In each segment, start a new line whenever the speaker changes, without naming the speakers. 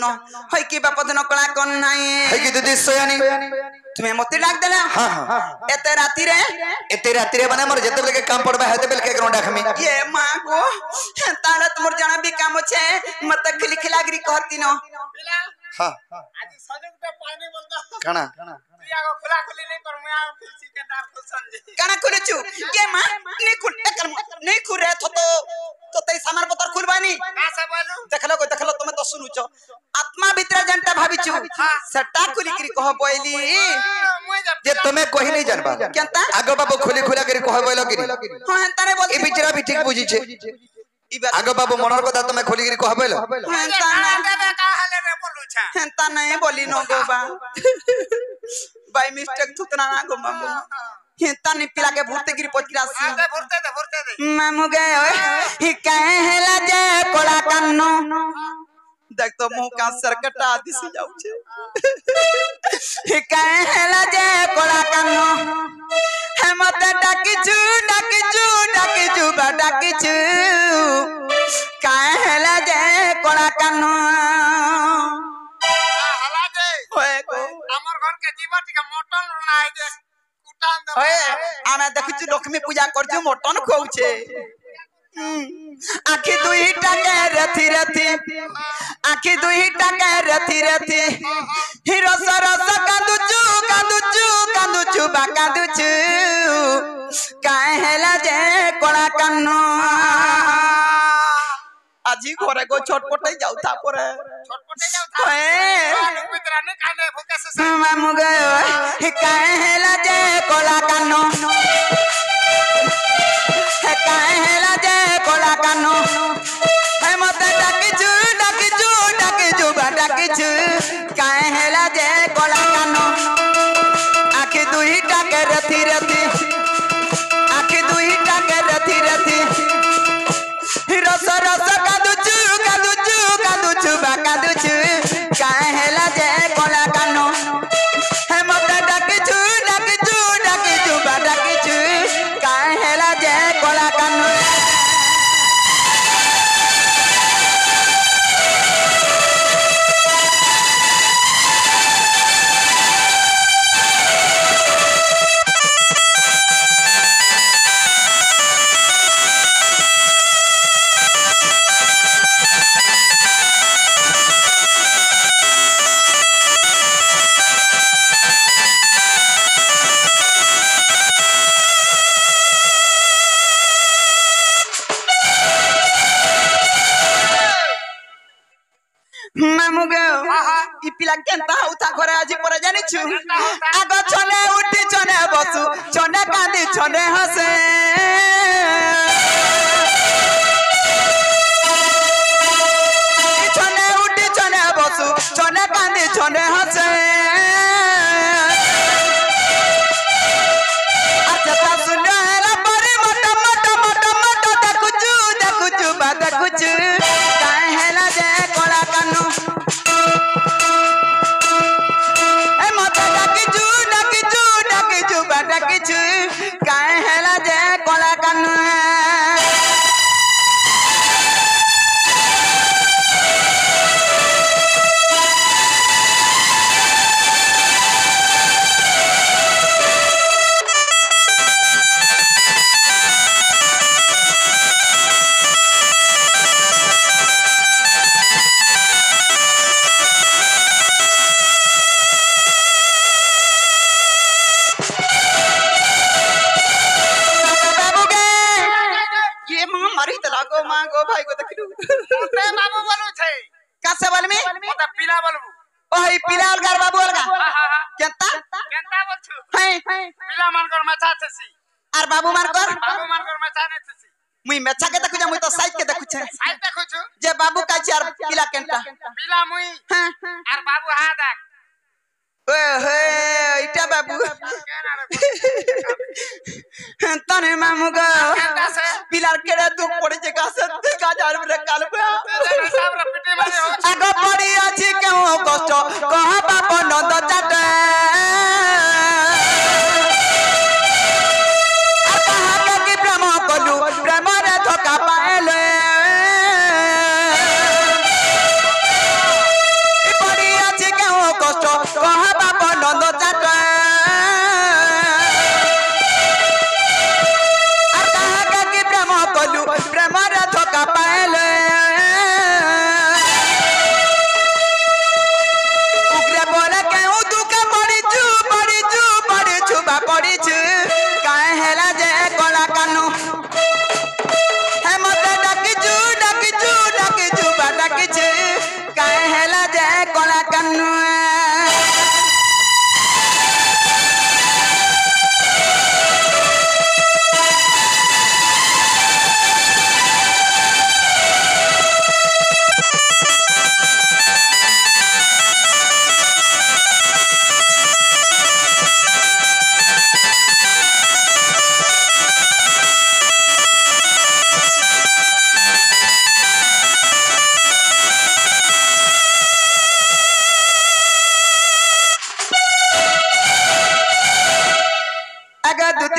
जानुन होई की बाप दिन कला कोन नाही
है कि दीदी सोयानी
तुम्हें मते डाक देला
हां हां
एते राती रे
बने मोर जते बेल के काम पड़बा हेते बेल के ग्राउंड खमी
ये मां को तारा तुमर जाना भी काम छे मत खिली खिलागरी कहती न
हां
आज सजगटा पानी बोलता
काना
तू आगो खुला खुली नहीं कर मैं फिरसी के दार खुल समझे
काना खुलचू ये मां नहीं खुल एकर नहीं खुरे तो तई सामान पतर खुलबानी
कासे बोलू
देखलो तुम तो सुनुचो आत्मा भीतर जनता भाबिचू सट्टा खुली करी कह बोइली
जे तुम्हें कोही नहीं जानबा
केनता
आगो बाबू खुली खुला करी कह बोइलो गिरी
हां हेंताने बोल
ई बिचरा भी ठीक बुझी छे आगो बाबू मनर कथा तुम्हें खुली करी कह बोइलो
का हाले रे बोलू छा
हेंता नहीं बोली नो गोबा बाय मिस्टेक थुतना ना गो मामू हेंता नहीं पिला के भूरते गिरी पचरासी
भरते दे
मामू गए ओए ही कहे हेला जे कोला कन्नो देख तो मुंह का सरकटा दिस जाऊ छे ही कहे हेला जे कोला कन्नो हे मते डाकिचू बा डाकिचू कहे हेला जे कोला कन्नो
हला दे
ओए को
हमर घर के जीवटी के मटन बनाई दे कुटान दे
ओए आमे देखछु लक्ष्मी पूजा करछु मटन खौछे आखी दुई टाके रथी आखी दुई टाके रथी ही रस कांदुचू बा कांदुचू काहे हेला जे कोला कान्नो आजी घरे को छटपटाई जाऊ था परे
छटपटे जाऊ था
ओए
मित्र ने खाने भूखे से
मामू गयो हे काहे हेला जे कोला कान्नो हे काहे हेला जे कोला कान्नो हे मते डाकिचू बा डाकिचू काहे हेला जे कोला कान्नो आखी दुई टाके रथी आखी दुई टाके रथी रस कांदुचू बा कांदुचू काहे हेला जे कोला कान्नो हे मते डाकिचू बा डाकिचू काहे हेला जे कोला कान्नो मामू गयो ई पिला केनता होता घरे आजी पर जानिछु आगो छने उठी छने बसु छने कांदी छने हसे छने उठी छने बसु छने कांदी छने हसे अच्छा ता सुनो हेला परी मट देखुचू बा देखुचू काहे हेला जे कोला कान्नो ए मते डाकिचू बा डाकिचू काहे हेला जे कोला कान्नो मां गो भाई को देखलू
ते बाबू बोलू छै
कासे बोलमी
ओता पीला बोलबू
ओही पीला अलगार बाबू अलगा केनता
बोल छु
है
पीला मान कर मचा छसी
आर बाबू मान कर
मचा ने छसी
मुई मेछा के देखु जा मुई तो साइड के देखु छै
साइड देखु छु
जे बाबू का चार पीला केनता
पीला मुई आर बाबू हा दाग
ओहे इटा बाबू तने मामू गो पिलार केड़ा दुख पड़े जे का से गाजार में काल पे आगो पड़ी अछि केहू कष्ट कह बाप नंद चाटे आ कहा के कि प्रेम कलू प्रेम रे धोखा पाएले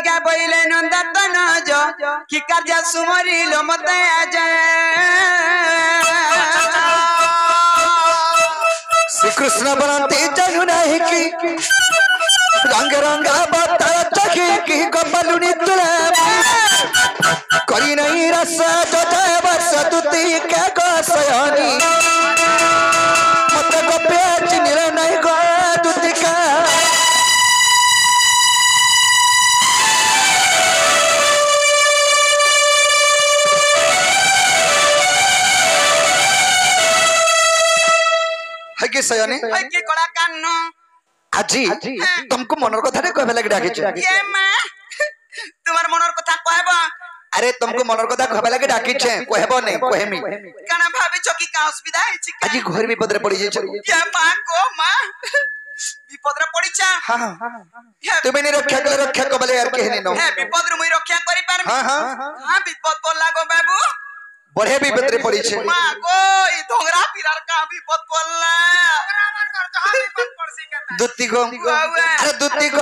दुतिका बोले नंदन जो कि कर्जा सुमरी लो मते
श्री कृष्ण बनते जानू नहीं की रंग रंगा बता चखी की कपलुनी तुला करी नहीं रस जो जाए वर्ष दुती के गोसयानी मत गोप्य चिनिल नहीं गो दुती का है कि सयानी
है कि कोड़ा कान्नो
आजी तुमको मनर कथा रे कहबे लागि डाके छ
ये मां तुम्हार मनर कथा कहबो
अरे तुमको मनर कथा कहबे लागि डाके छ कहबो नै कहमी
काना भाभी चकी का असुविधा है छी
आजी घर में पदरे पड़ी छ
ये मां को मां विपद रे पड़ी छ
हां तुमे नि रक्षा कबले यार कहनी न
है विपद रे मुई रक्षा करि पारमी
हां
हां विपद बोल लागो बाबू
बढ़े भी पदरे पड़ी छ
मां को ई धोंगरा पिरार का विपद बोलला
दुत्ती को अरे दुत्ती को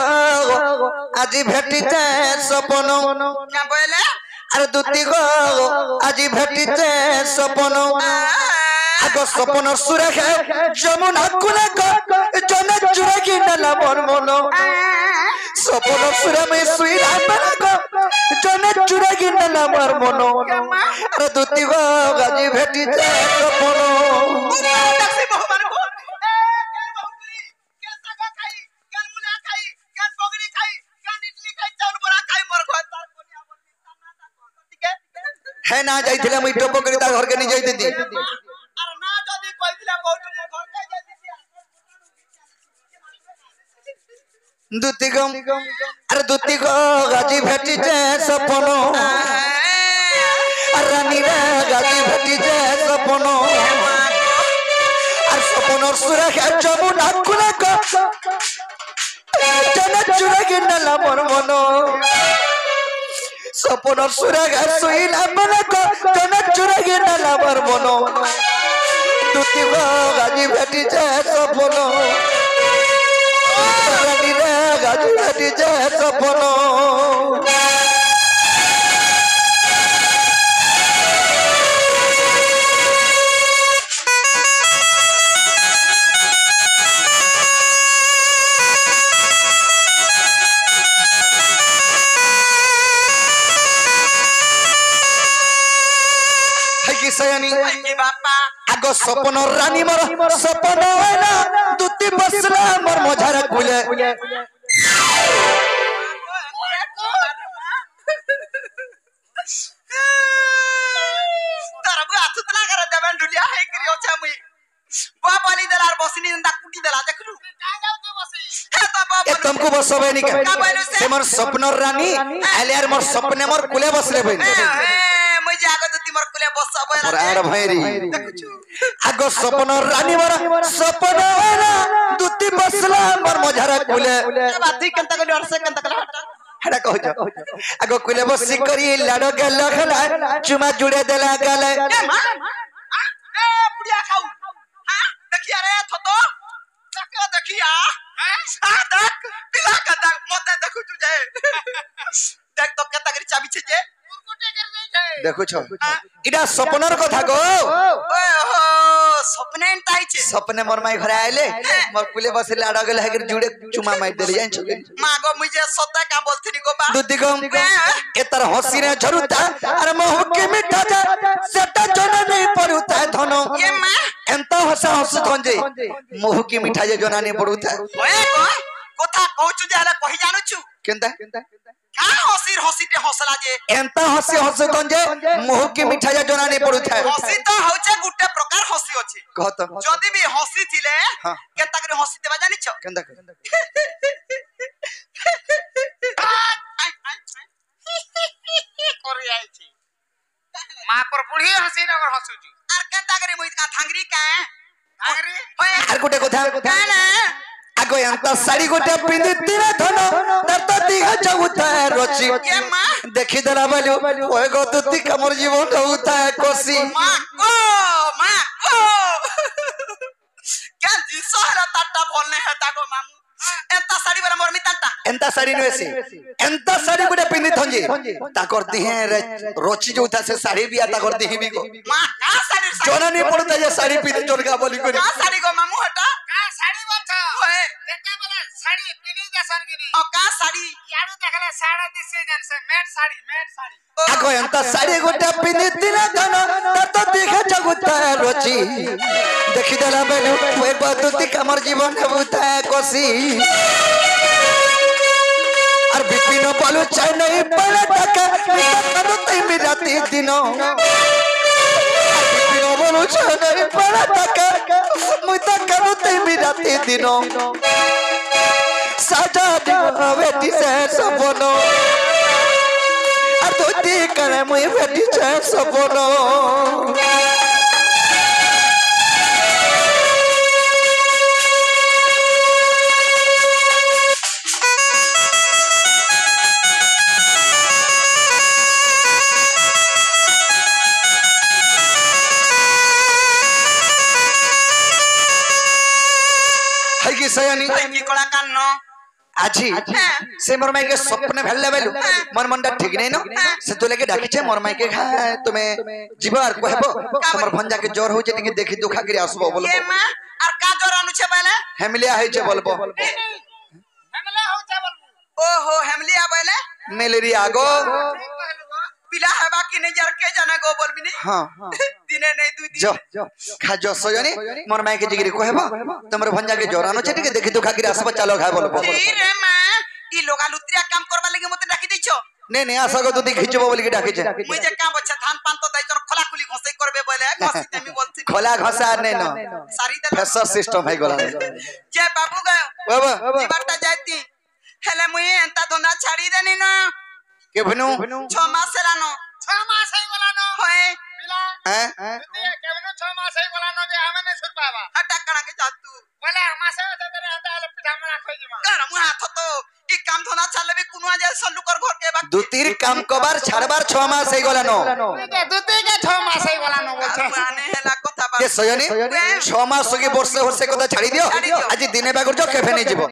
आजी भेटी छे सपनो
क्या बोले
अरे दुत्ती को आजी भेटी छे सपनो आगो सपनो सुरखे जमुना कुले को जने चुरगी नला मोर मोनो सपनो सुरे में सुई रामना को जने चुरगी नला मोर मोनो अरे दुत्ती को आजी भेटी छे सपनो
टैक्सी बहुमान को
है ना जाइथिले मई टोपो करी तार घर के नि जाइते दी
अरे ना जदी कहिथिला बहुत घर के जाइती
दुत्ती को अरे दुत्ती को गाजी भेटी छे सपनो रानी रे गाजी भेटी छे सपनो और सपनो सुरखे जमुना कुले को जने चुरगी नला मोर मोनो सपनो सुरगे सुईला मन को जने चुरगी नला मोर मोनो दुत्ती को गाजी भेटी छे सपनो रानी रे गाजी भेटी छे सपनो सयानी
की बापा
आगो सपनो रानी मोर सपनो हैना दुत्ती बसला मोर मझार कुले
तरबु आतुतला कर देबन दुलिया है करियो छ मुई बापाली दलार बसनी नंदा कुटी दला देखलु का जाऊ तो बसी है तो बाप
ए तुमको बसबे नी का से मोर सपनो रानी आलियार मोर सपने मोर कुले बसले बइन
मुई जागो दुती मोर कुले बसबे
राड भैरी आगो सपनो रानी मोर सपनो हैना दुत्ती बसला मोर मझार कुले
बाती कंता को डर से कंता कला
हेडा कहो आगो कुले बसी करी लाडो के लखला चुमा जुड़े देला गले
ए मां ए पुड़िया खाऊ हां देखिया रे थतो देखिया हां देख पिला का देख मते देखु तू जे देख तो केता करी चाबी छे जे उरकुटे कर दे छे
देखो छ इडा सपनर कथा गो
ओए हो सपने ताई छे
सपने मोर माई घरे आइले मोर कुले बसी लाडो के लहगर जुड़े चुमा मार देले जान छ
मागो मुझे सत्ता का बोलथनी गो बा
दुत्ती को ए तर हसी रे झरुता अरे मोह के मिठा जा सेटा जोना नहीं पड़ुता धनो
ये मां
एंता हसा हस धंजे मोह की मिठा जे जोना नहीं पड़ुता
ओए को कोथा कहचु जे हला कहि जानू छु
केंता
का हसीटे हसला जे
एंता हसी हस धंजे मोह की मिठा जे जोना नहीं पड़ुता
हसी तो होचे गुटे प्रकार हसी अछि
कहत
जदी भी हसी थिले केता करे हसी देबा जानि छ
केंता
करि आइ छी मां पर बुढ़ी हसी नगर हसुची
आर केता करे मुई का थांगरी का
थांगरी
ओए
आर गुटे कथा
काना
आगो एंता साड़ी गुटे पिंदी तीन धनो दर्द दिहा जाउता रोची
ये मां
देखि देला बालू ओए गो दुत्ती कमर जीवन होता कोसी
मां को क्या जिसो हला टाटा बोलने है ताको मामू एंता साड़ी वाला मोर मितांता
एंता साड़ी नुएसी एंता साड़ी गुटे पिंदी थंजे ताकर दिहे रोची जो था से साड़ी भी आता कर दिही भी को
मां का साड़ी
जोना नहीं पड़ता ये साड़ी पिंदी चोरका बोली को
का साड़ी गो मामू हटा
का साड़ी बोलछो
ओए
देखा बोला साड़ी पिनी जसन गिनी
ओ का साड़ी
यारू देखले साड़ा दिसे जन से मेट साड़ी
आगो एंता साड़ी गुटे पिंदी तिना धन तो दिखे जगुता रोची देखि देला बेलु ओए बदुती कमर जीवन बुता कोसी और बिपिन बोलू चाय नहीं पड़े टका करो तई मिराती दिनो बिपिन बोलू चाय नहीं पड़े टका मुता करो तई मिराती दिनो साजा दिनो बेटी से सपनो और तोती करे मुई बेटी से सपनो सयानी
की कोला कान्नो
आजी से मोर माई के सपने भेलले बेलु मन मनटा ठीक नै न से तो लेके डाकी छे मोर माई के तुमे जीवार कहबो हमर भंजा के जोर हो जे टिके देखि दुखा करी आसबो बोलबो
ये मां और का जोर अनु छे बेले
हेमलिया है छे बोलबो
हमला हो छे बोलबो
ओहो हेमलिया बेले
मेलेरिया गो
पिला है बाकी नहीं जर के जाना गो बोल भी नहीं
हां
दिने नहीं दु दिन
जो खा जो सजनी मोर माई के जिगरी कहबो तमर भंजा के जोर अनु छे टिके देखि दुखा करी आसबो चलो खा बोलबो
रे मां ई लोगा लुत्रिया काम करबा लगे मते डाकी दैछो
नहीं नहीं आशा को तू खिचबो बोली के डाकी छे
मुई जे काम बच्चा धान पान तो दैछो खोला खुली घसई करबे बोले घसी तेमी बोलती
खोला घसा नहीं न
सारी दे
फैसर सिस्टम है गोला
जे बाबू गयो
बाबा
जीवाटा जाती हेले मुई एंता धंधा छाड़ी देनी न
के भनु
6 मास लानो
6 मास ही बोलानो
होए
पिला
हैं
ये केवनो 6 मास ही बोलानो जे हमें नहीं सुन पावा
हटा कणा के जातू
बोले मासे होते तेरे अंदर आले पिठा मना खोई जमा
कर मु हाथ तो ई काम धंधा चले भी कुनुआ जे सल्लुकर घर के बाकी
दु तीर काम कबार छाड़बार 6 मास हे गोला नो
ये दुते के 6 मास ही बोलानो बोलछे
माने हेला कथा बा
ये सजनी 6 मास के वर्षे वर्षे कथा छाड़ी दियो आज दिने बागर जो केफे नहीं जीवो